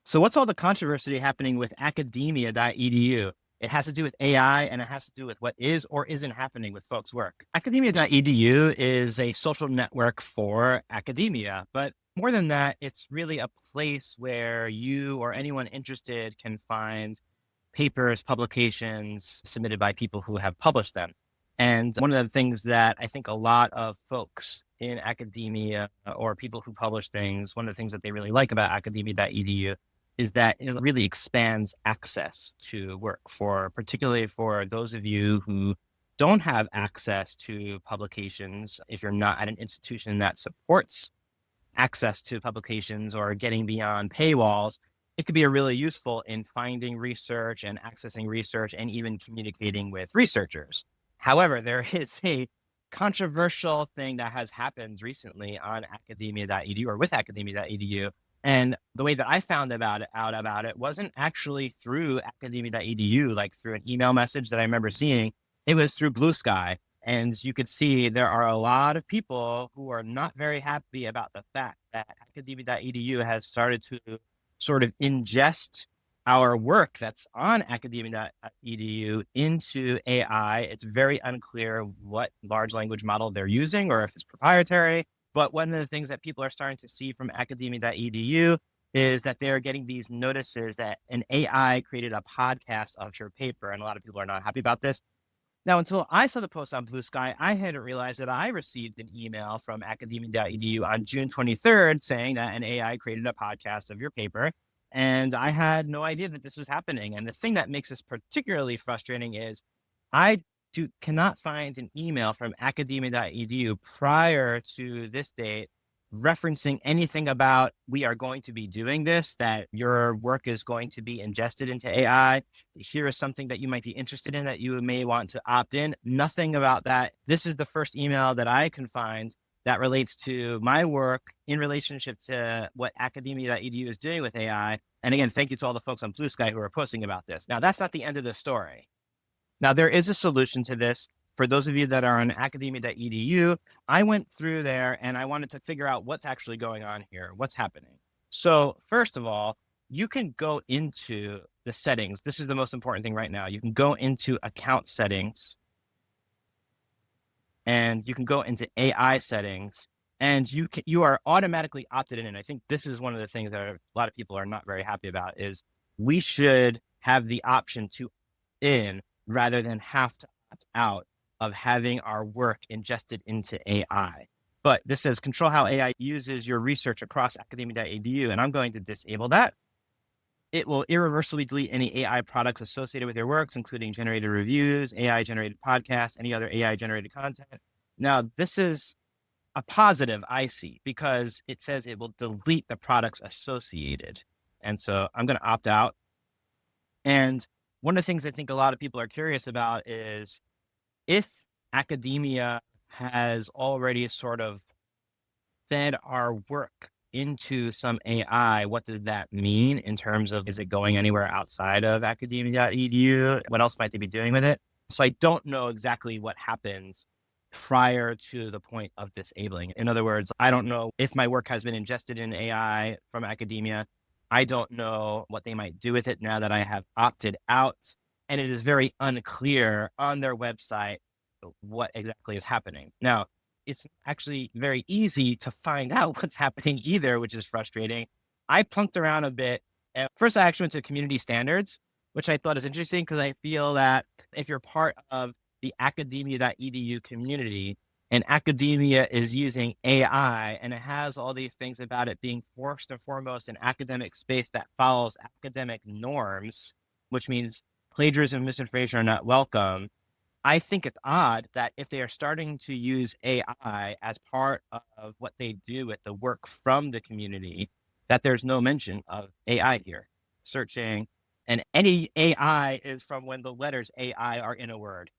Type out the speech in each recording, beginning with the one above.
So what's all the controversy happening with Academia.edu? It has to do with AI and it has to do with what is or isn't happening with folks' work. Academia.edu is a social network for academia, but more than that, it's really a place where you or anyone interested can find papers, publications submitted by people who have published them. And one of the things that I think a lot of folks in academia or people who publish things, one of the things that they really like about academia.edu is that it really expands access to work for, particularly for those of you who don't have access to publications. If you're not at an institution that supports access to publications or getting beyond paywalls, it could be really useful in finding research and accessing research and even communicating with researchers. However, there is a controversial thing that has happened recently on academia.edu or with academia.edu. And the way that I found out about it wasn't actually through academia.edu, like through an email message that I remember seeing. It was through Blue Sky. And you could see there are a lot of people who are not very happy about the fact that academia.edu has started to sort of ingest our work that's on academia.edu into AI. It's very unclear what large language model they're using or if it's proprietary. But one of the things that people are starting to see from academia.edu is that they're getting these notices that an AI created a podcast of your paper. And a lot of people are not happy about this. Now, until I saw the post on Blue Sky, I hadn't realized that I received an email from academia.edu on June 23rd saying that an AI created a podcast of your paper. And I had no idea that this was happening. And the thing that makes this particularly frustrating is I cannot find an email from academia.edu prior to this date referencing anything about we are going to be doing this, that your work is going to be ingested into AI. Here is something that you might be interested in that you may want to opt in. Nothing about that. This is the first email that I can find that relates to my work in relationship to what academia.edu is doing with AI. And again, thank you to all the folks on Blue Sky who are posting about this. Now, that's not the end of the story. Now, there is a solution to this. For those of you that are on academia.edu, I went through there and I wanted to figure out what's actually going on here, what's happening. So first of all, you can go into the settings. This is the most important thing right now. You can go into account settings and you can go into AI settings and you are automatically opted in. And I think this is one of the things that a lot of people are not very happy about is we should have the option to in rather than have to opt out of having our work ingested into AI. But this says control how AI uses your research across academia.edu, and I'm going to disable that. It will irreversibly delete any AI products associated with your works, including generated reviews, AI generated podcasts, any other AI generated content. Now, this is a positive I see because it says it will delete the products associated. And so I'm going to opt out. And one of the things I think a lot of people are curious about is if academia has already sort of fed our work into some AI, what does that mean in terms of, is it going anywhere outside of academia.edu? What else might they be doing with it? So I don't know exactly what happens prior to the point of disabling. In other words, I don't know if my work has been ingested in AI from academia. I don't know what they might do with it now that I have opted out. And it is very unclear on their website what exactly is happening. Now, it's actually very easy to find out what's happening either, which is frustrating. I plunked around a bit. First, I actually went to community standards, which I thought is interesting because I feel that if you're part of the academia.edu community and academia is using AI and it has all these things about it being first and foremost an academic space that follows academic norms, which means plagiarism and misinformation are not welcome. I think it's odd that if they are starting to use AI as part of what they do with the work from the community, that there's no mention of AI here. Searching, and any AI is from when the letters AI are in a word.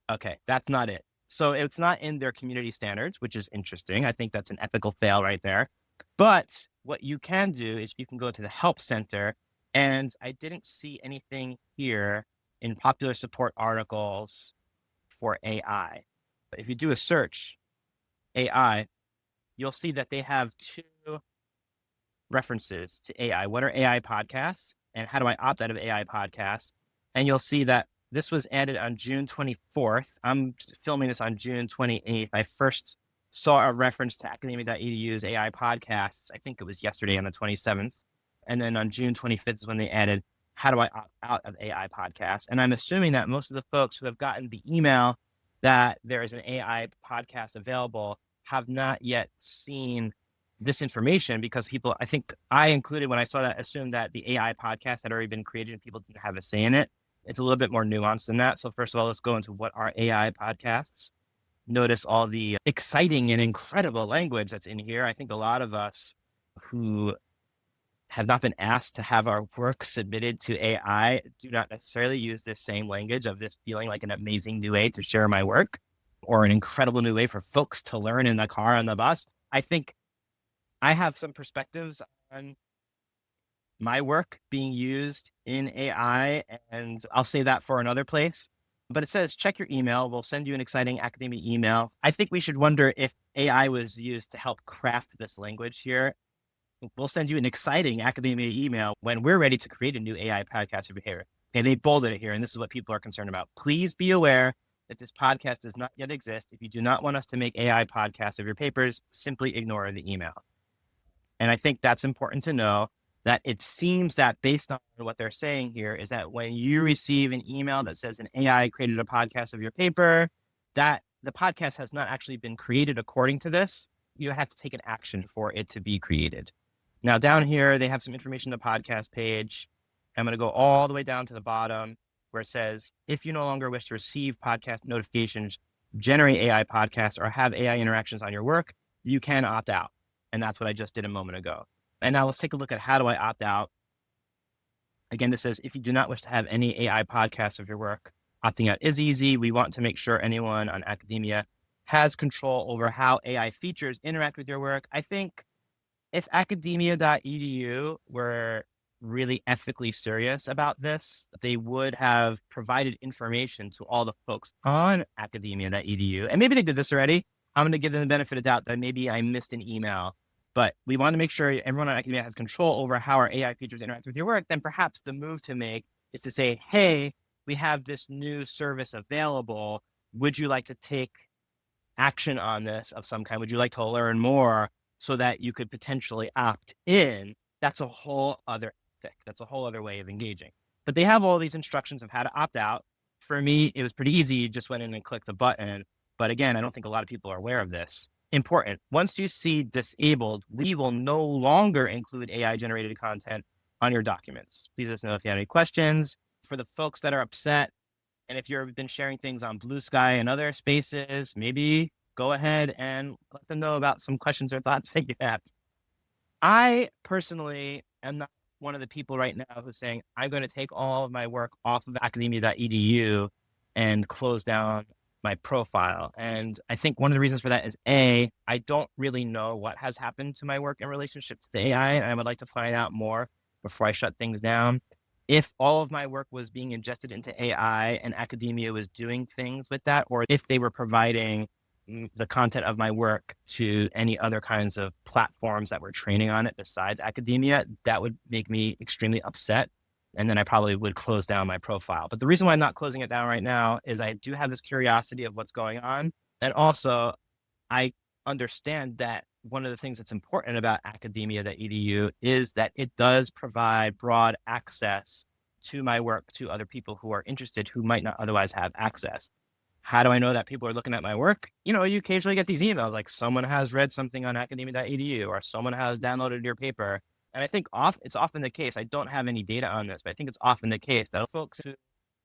Okay, that's not it. So it's not in their community standards, which is interesting. I think that's an ethical fail right there. But what you can do is you can go to the help center, and I didn't see anything here in popular support articles for AI. But if you do a search, AI, you'll see that they have two references to AI. What are AI podcasts? And how do I opt out of AI podcasts? And you'll see that this was added on June 24th. I'm filming this on June 28th. I first saw a reference to Academia.edu's AI podcasts. I think it was yesterday on the 27th. And then on June 25th is when they added, how do I opt out of AI podcasts? And I'm assuming that most of the folks who have gotten the email that there is an AI podcast available have not yet seen this information, because people, I think I included when I saw that, assumed that the AI podcast had already been created and people didn't have a say in it. It's a little bit more nuanced than that. So first of all, let's go into what are AI podcasts. Notice all the exciting and incredible language that's in here. I think a lot of us who have not been asked to have our work submitted to AI do not necessarily use this same language of this feeling like an amazing new way to share my work, or an incredible new way for folks to learn in the car, on the bus. I think I have some perspectives on my work being used in AI, and I'll say that for another place. But it says, check your email. We'll send you an exciting academia email. I think we should wonder if AI was used to help craft this language here. We'll send you an exciting academia email when we're ready to create a new AI podcast of behavior. Okay, they bolded it here, and this is what people are concerned about. Please be aware that this podcast does not yet exist. If you do not want us to make AI podcasts of your papers, simply ignore the email. And I think that's important to know, that it seems that based on what they're saying here is that when you receive an email that says an AI created a podcast of your paper, that the podcast has not actually been created according to this. You have to take an action for it to be created. Now down here, they have some information on the podcast page. I'm going to go all the way down to the bottom where it says, if you no longer wish to receive podcast notifications, generate AI podcasts, or have AI interactions on your work, you can opt out. And that's what I just did a moment ago. And now let's take a look at how do I opt out. Again, this says, if you do not wish to have any AI podcasts of your work, opting out is easy. We want to make sure anyone on Academia has control over how AI features interact with your work. I think if Academia.edu were really ethically serious about this, they would have provided information to all the folks on Academia.edu. And maybe they did this already. I'm going to give them the benefit of doubt that maybe I missed an email. But we want to make sure everyone on Academia has control over how our AI features interact with your work. Then perhaps the move to make is to say, hey, we have this new service available. Would you like to take action on this of some kind? Would you like to learn more so that you could potentially opt in? That's a whole other thing. That's a whole other way of engaging. But they have all these instructions of how to opt out. For me, it was pretty easy. You just went in and clicked the button. But again, I don't think a lot of people are aware of this. Important. Once you see disabled, we will no longer include AI generated content on your documents. Please let us know if you have any questions. For the folks that are upset, and if you've been sharing things on Blue Sky and other spaces, maybe go ahead and let them know about some questions or thoughts that you have. I personally am not one of the people right now who's saying, I'm going to take all of my work off of Academia.edu and close down my profile. And I think one of the reasons for that is I don't really know what has happened to my work in relationship to the AI, and I would like to find out more before I shut things down. If all of my work was being ingested into AI and Academia was doing things with that, or if they were providing the content of my work to any other kinds of platforms that were training on it besides Academia, that would make me extremely upset. And then I probably would close down my profile. But the reason why I'm not closing it down right now is I do have this curiosity of what's going on. And also, I understand that one of the things that's important about Academia.edu is that it does provide broad access to my work to other people who are interested, who might not otherwise have access. How do I know that people are looking at my work? You occasionally get these emails like someone has read something on Academia.edu or someone has downloaded your paper. And I think it's often the case, I don't have any data on this, but I think it's often the case that folks who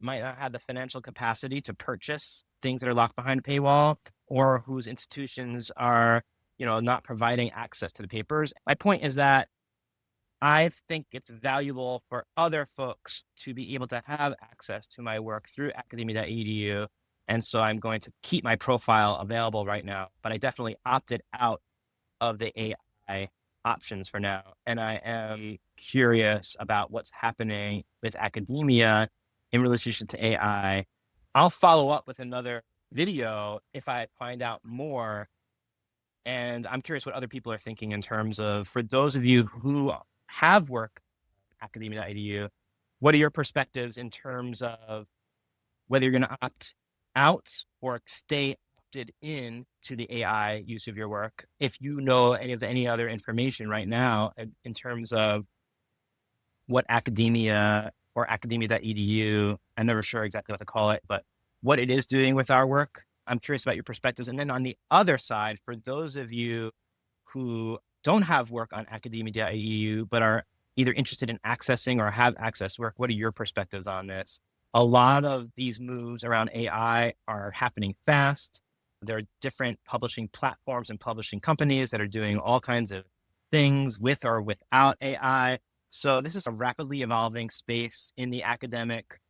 might not have the financial capacity to purchase things that are locked behind a paywall, or whose institutions are, not providing access to the papers. My point is that I think it's valuable for other folks to be able to have access to my work through Academia.edu. And so I'm going to keep my profile available right now, but I definitely opted out of the AI options for now. And I am curious about what's happening with Academia in relation to AI. I'll follow up with another video if I find out more. And I'm curious what other people are thinking in terms of, for those of you who have worked at Academia.edu, what are your perspectives in terms of whether you're going to opt out or stay opted in to the AI use of your work? If you know any other information right now in terms of what academia or academia.edu, I'm never sure exactly what to call it, but what it is doing with our work, I'm curious about your perspectives. And then on the other side, for those of you who don't have work on academia.edu, but are either interested in accessing or have access work, what are your perspectives on this? A lot of these moves around AI are happening fast. There are different publishing platforms and publishing companies that are doing all kinds of things with or without AI. So this is a rapidly evolving space in the academic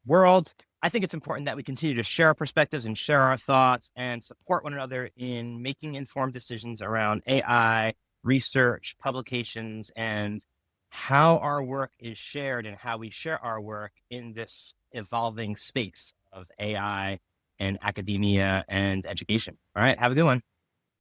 world. I think it's important that we continue to share our perspectives and share our thoughts and support one another in making informed decisions around AI, research, publications, and how our work is shared and how we share our work in this evolving space of AI and academia and education. All right, have a good one.